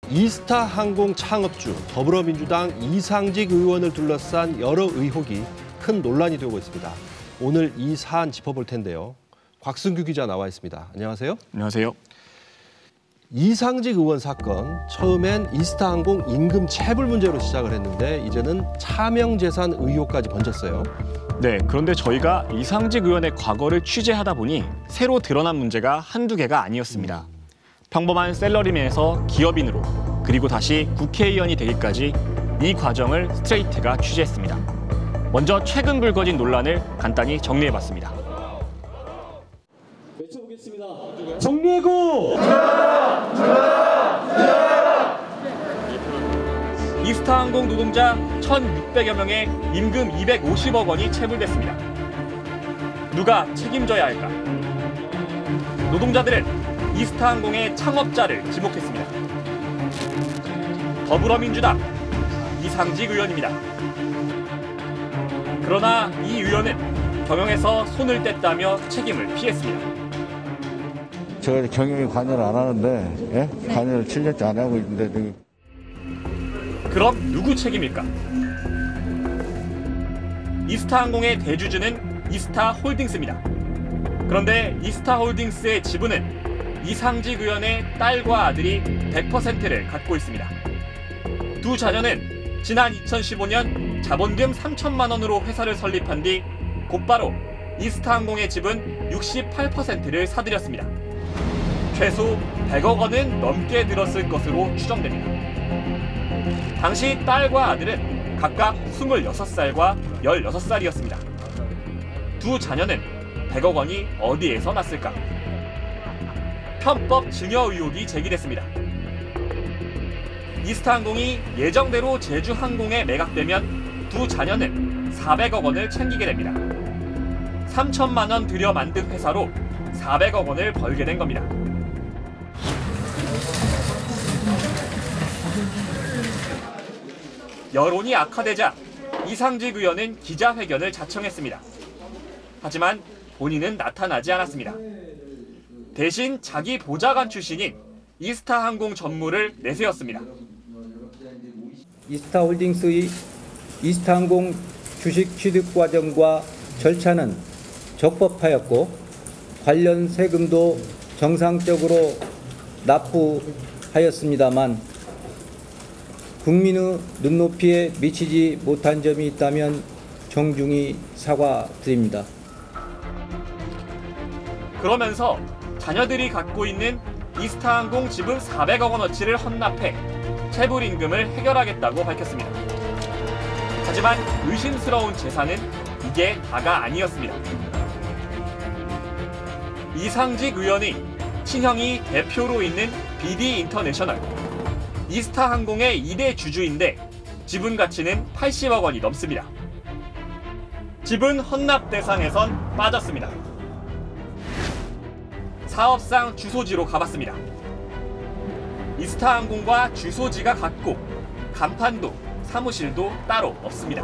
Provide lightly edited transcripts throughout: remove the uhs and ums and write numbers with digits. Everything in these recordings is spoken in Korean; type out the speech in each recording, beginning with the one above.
이스타 항공 창업주 더불어민주당 이상직 의원을 둘러싼 여러 의혹이 큰 논란이 되고 있습니다. 오늘 이 사안 짚어볼 텐데요. 곽승규 기자 나와 있습니다. 안녕하세요. 안녕하세요. 이상직 의원 사건, 처음엔 이스타 항공 임금 체불 문제로 시작을 했는데 이제는 차명재산 의혹까지 번졌어요. 네, 그런데 저희가 이상직 의원의 과거를 취재하다 보니 새로 드러난 문제가 한두 개가 아니었습니다. 평범한 셀러리맨에서 기업인으로 그리고 다시 국회의원이 되기까지 이 과정을 스트레이트가 취재했습니다. 먼저 최근 불거진 논란을 간단히 정리해봤습니다. 외쳐보겠습니다. 정리해고! 이스타항공 노동자 1,600여 명의 임금 250억 원이 체불됐습니다. 누가 책임져야 할까? 노동자들은 이스타항공의 창업자를 지목했습니다. 더불어민주당 이상직 의원입니다. 그러나 이 의원은 경영에서 손을 뗐다며 책임을 피했습니다. 제가 경영에 관여를 안 하는데, 관여를 7년째 안 하고 있는데. 그럼 누구 책임일까? 이스타항공의 대주주는 이스타홀딩스입니다. 그런데 이스타홀딩스의 지분은 이상직 의원의 딸과 아들이 100%를 갖고 있습니다. 두 자녀는 지난 2015년 자본금 3천만 원으로 회사를 설립한 뒤 곧바로 이스타항공의 지분 68%를 사들였습니다. 최소 100억 원은 넘게 들었을 것으로 추정됩니다. 당시 딸과 아들은 각각 26살과 16살이었습니다. 두 자녀는 100억 원이 어디에서 났을까? 편법 증여 의혹이 제기됐습니다. 이스타항공이 예정대로 제주항공에 매각되면 두 자녀는 400억 원을 챙기게 됩니다. 3천만 원 들여 만든 회사로 400억 원을 벌게 된 겁니다. 여론이 악화되자 이상직 의원은 기자회견을 자청했습니다. 하지만 본인은 나타나지 않았습니다. 대신 자기 보좌관 출신인 이스타항공 전무를 내세웠습니다. 이스타홀딩스의 이스타항공 주식 취득 과정과 절차는 적법하였고 관련 세금도 정상적으로 납부하였습니다만 국민의 눈높이에 미치지 못한 점이 있다면 정중히 사과드립니다. 그러면서 자녀들이 갖고 있는 이스타항공 지분 400억 원어치를 헌납해 체불임금을 해결하겠다고 밝혔습니다. 하지만 의심스러운 재산은 이게 다가 아니었습니다. 이상직 의원의 친형이 대표로 있는 BD 인터내셔널, 이스타항공의 2대 주주인데 지분 가치는 80억 원이 넘습니다. 지분 헌납 대상에선 빠졌습니다. 사업상 주소지로 가봤습니다. 이스타항공과 주소지가 같고 간판도 사무실도 따로 없습니다.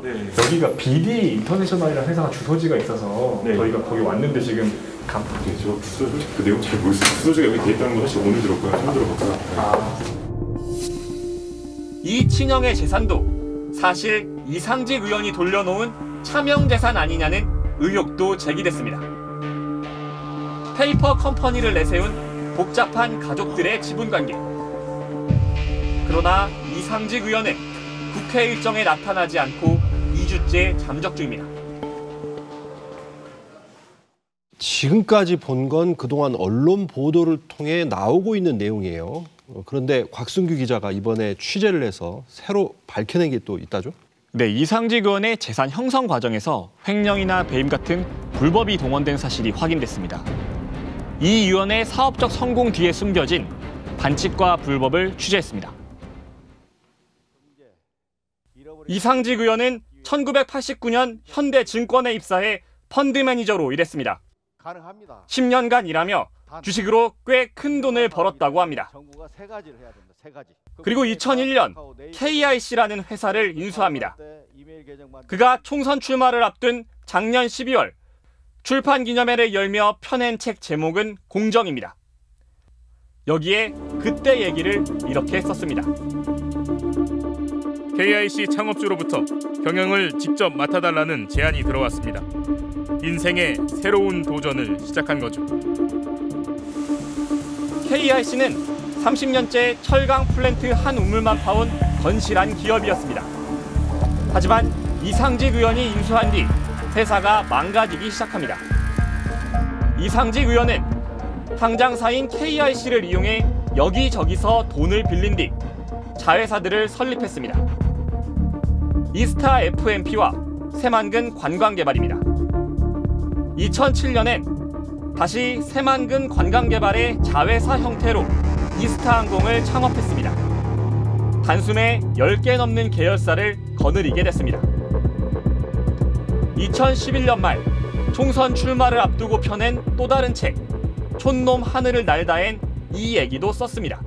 네. 여기가 BD 인터내셔널이라는 회사가 주소지가 있어서 저희가 거기 왔는데 지금 간판이 저 그 내용 잘 모르겠어요. 주소지가 여기 돼 있다는 건 사실 오늘 들었고요. 처음 들어봤고요. 이 친형의 재산도 사실 이상직 의원이 돌려놓은 차명재산 아니냐는 의혹도 제기됐습니다. 페이퍼 컴퍼니를 내세운 복잡한 가족들의 지분관계. 그러나 이상직 의원은 국회 일정에 나타나지 않고 2주째 잠적 중입니다. 지금까지 본 건 그동안 언론 보도를 통해 나오고 있는 내용이에요. 그런데 곽승규 기자가 이번에 취재를 해서 새로 밝혀낸 게 또 있다죠? 네, 이상직 의원의 재산 형성 과정에서 횡령이나 배임 같은 불법이 동원된 사실이 확인됐습니다. 이 의원의 사업적 성공 뒤에 숨겨진 반칙과 불법을 취재했습니다. 이상직 의원은 1989년 현대증권에 입사해 펀드 매니저로 일했습니다. 10년간 일하며 주식으로 꽤 큰 돈을 벌었다고 합니다. 그리고 2001년 KIC라는 회사를 인수합니다. 그가 총선 출마를 앞둔 작년 12월 출판 기념회를 열며 펴낸 책 제목은 공정입니다. 여기에 그때 얘기를 이렇게 썼습니다. KIC 창업주로부터 경영을 직접 맡아달라는 제안이 들어왔습니다. 인생의 새로운 도전을 시작한 거죠. KIC는 30년째 철강 플랜트 한 우물만 파온 건실한 기업이었습니다. 하지만 이상직 의원이 인수한 뒤 회사가 망가지기 시작합니다. 이상직 의원은 상장사인 KIC를 이용해 여기저기서 돈을 빌린 뒤 자회사들을 설립했습니다. 이스타 FMP와 새만금 관광개발입니다. 2007년엔 다시 새만금 관광개발의 자회사 형태로 이스타항공을 창업했습니다. 단숨에 10개 넘는 계열사를 거느리게 됐습니다. 2011년 말 총선 출마를 앞두고 펴낸 또 다른 책 촌놈 하늘을 날다엔 이 얘기도 썼습니다.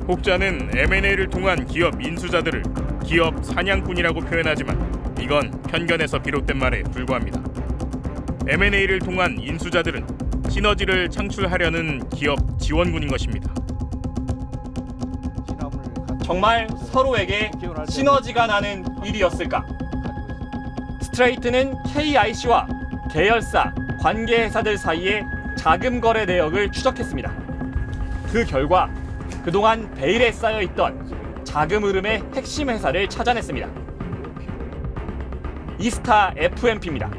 혹자는 M&A를 통한 기업 인수자들을 기업 사냥꾼이라고 표현하지만 이건 편견에서 비롯된 말에 불과합니다. M&A를 통한 인수자들은 시너지를 창출하려는 기업 지원군인 것입니다. 정말 서로에게 시너지가 나는 일이었을까? 스트레이트는 KIC와 계열사, 관계회사들 사이의 자금 거래 내역을 추적했습니다. 그 결과 그동안 베일에 쌓여있던 자금 흐름의 핵심 회사를 찾아냈습니다. 이스타 FMP입니다.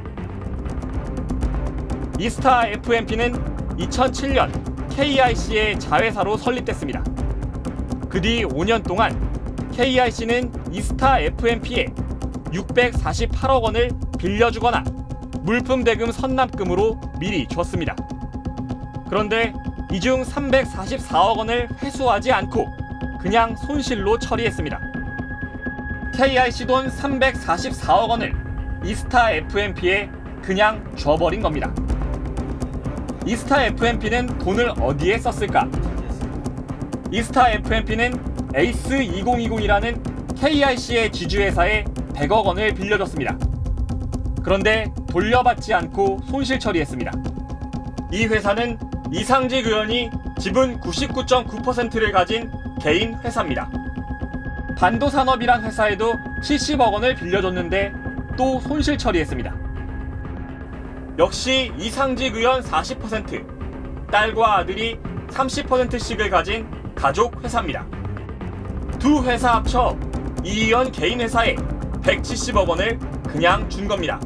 이스타 FMP는 2007년 KIC의 자회사로 설립됐습니다. 그 뒤 5년 동안 KIC는 이스타 FMP에 648억 원을 빌려주거나 물품 대금 선납금으로 미리 줬습니다. 그런데 이 중 344억 원을 회수하지 않고 그냥 손실로 처리했습니다. KIC 돈 344억 원을 이스타 FMP에 그냥 줘버린 겁니다. 이스타 FMP는 돈을 어디에 썼을까? 이스타 FMP는 에이스 2020이라는 KIC의 지주회사에 100억 원을 빌려줬습니다. 그런데 돌려받지 않고 손실 처리했습니다. 이 회사는 이상직 의원이 지분 99.9%를 가진 개인 회사입니다. 반도산업이란 회사에도 70억 원을 빌려줬는데 또 손실 처리했습니다. 역시 이상직 의원 40%, 딸과 아들이 30%씩을 가진 가족 회사입니다. 두 회사 합쳐 이 의원 개인 회사에 170억 원을 그냥 준 겁니다.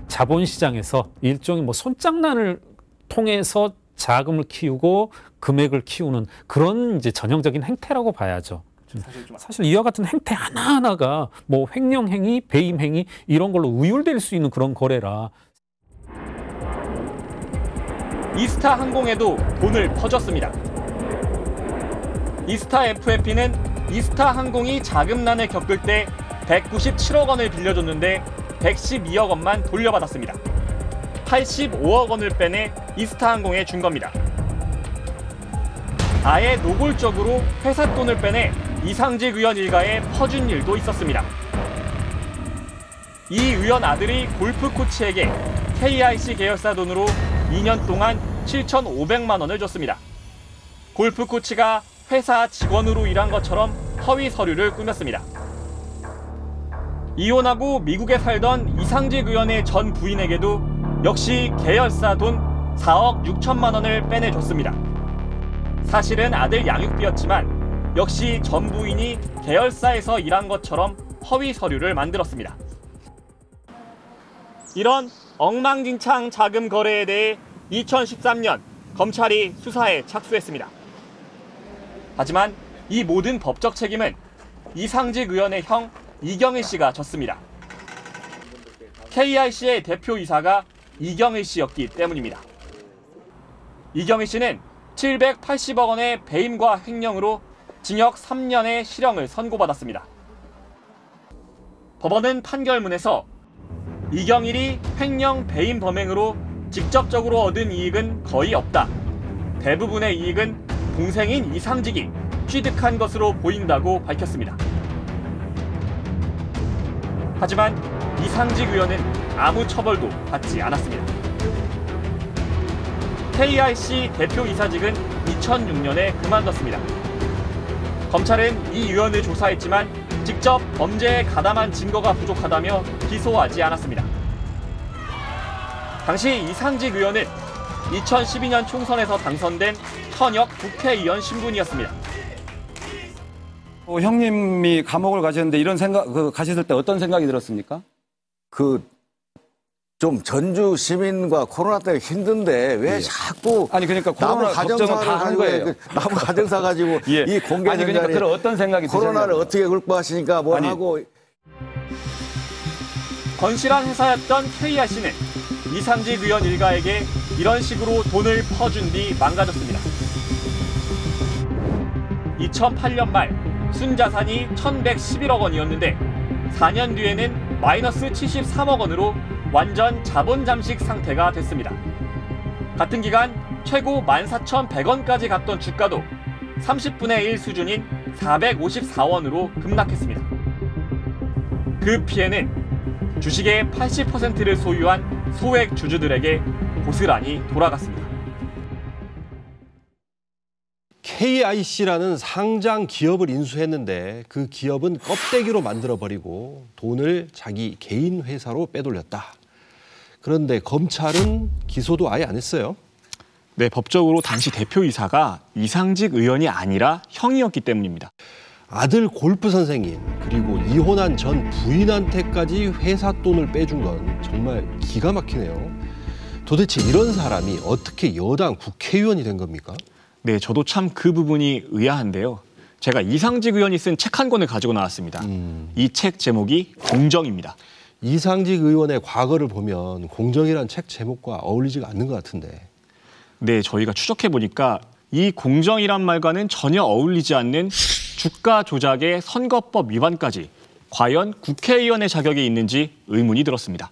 자본시장에서 일종의 손장난을 통해서 자금을 키우고 금액을 키우는 그런 이제 전형적인 행태라고 봐야죠. 사실 이와 같은 행태 하나하나가 횡령행위, 배임행위 이런 걸로 의율될 수 있는 그런 거래라. 이스타 항공에도 돈을 퍼줬습니다. 이스타 FMP는 이스타 항공이 자금난을 겪을 때 197억 원을 빌려줬는데 112억 원만 돌려받았습니다. 85억 원을 빼내 이스타 항공에 준 겁니다. 아예 노골적으로 회사 돈을 빼내 이상직 의원 일가에 퍼준 일도 있었습니다. 이 의원 아들이 골프 코치에게 KIC 계열사 돈으로 2년 동안 7,500만 원을 줬습니다. 골프 코치가 회사 직원으로 일한 것처럼 허위 서류를 꾸몄습니다. 이혼하고 미국에 살던 이상직 의원의 전 부인에게도 역시 계열사 돈 4억 6천만 원을 빼내줬습니다. 사실은 아들 양육비였지만 역시 전 부인이 계열사에서 일한 것처럼 허위 서류를 만들었습니다. 이런 엉망진창 자금 거래에 대해 2013년 검찰이 수사에 착수했습니다. 하지만 이 모든 법적 책임은 이상직 의원의 형 이경일 씨가 졌습니다. KIC의 대표이사가 이경일 씨였기 때문입니다. 이경일 씨는 780억 원의 배임과 횡령으로 징역 3년의 실형을 선고받았습니다. 법원은 판결문에서 이경일이 횡령 배임 범행으로 직접적으로 얻은 이익은 거의 없다. 대부분의 이익은 동생인 이상직이 취득한 것으로 보인다고 밝혔습니다. 하지만 이상직 의원은 아무 처벌도 받지 않았습니다. KIC 대표이사직은 2006년에 그만뒀습니다. 검찰은 이 의원을 조사했지만 직접 범죄에 가담한 증거가 부족하다며 기소하지 않았습니다. 당시 이상직 의원은 2012년 총선에서 당선된 현역 국회의원 신분이었습니다. 형님이 감옥을 가셨는데 이런 생각, 가셨을 때 어떤 생각이 들었습니까? 좀 전주 시민과 코로나 때문에 힘든데 왜 자꾸 아니 그러니까 코로나 걱정은 다 한 거예요. 나무 가정사 가지고 예. 이 공개된 아니 그러니까 자리에 그런 어떤 생각이 코로나를 어떻게 극복하시니까 뭘 하고. 건실한 회사였던 KIC는 이상직 의원 일가에게 이런 식으로 돈을 퍼준 뒤 망가졌습니다. 2008년 말 순자산이 1,111억 원이었는데 4년 뒤에는 마이너스 73억 원으로 완전 자본 잠식 상태가 됐습니다. 같은 기간 최고 14,100원까지 갔던 주가도 30분의 1 수준인 454원으로 급락했습니다. 그 피해는 주식의 80%를 소유한 소액 주주들에게 고스란히 돌아갔습니다. KIC라는 상장 기업을 인수했는데 그 기업은 껍데기로 만들어버리고 돈을 자기 개인 회사로 빼돌렸다. 그런데 검찰은 기소도 아예 안 했어요. 네, 법적으로 당시 대표이사가 이상직 의원이 아니라 형이었기 때문입니다. 아들 골프 선생님 그리고 이혼한 전 부인한테까지 회사 돈을 빼준 건 정말 기가 막히네요. 도대체 이런 사람이 어떻게 여당 국회의원이 된 겁니까? 네, 저도 참 그 부분이 의아한데요. 제가 이상직 의원이 쓴 책 한 권을 가지고 나왔습니다. 이 책 제목이 공정입니다. 이상직 의원의 과거를 보면 공정이란 책 제목과 어울리지가 않는 것 같은데. 네, 저희가 추적해보니까 이 공정이란 말과는 전혀 어울리지 않는 주가 조작의 선거법 위반까지 과연 국회의원의 자격이 있는지 의문이 들었습니다.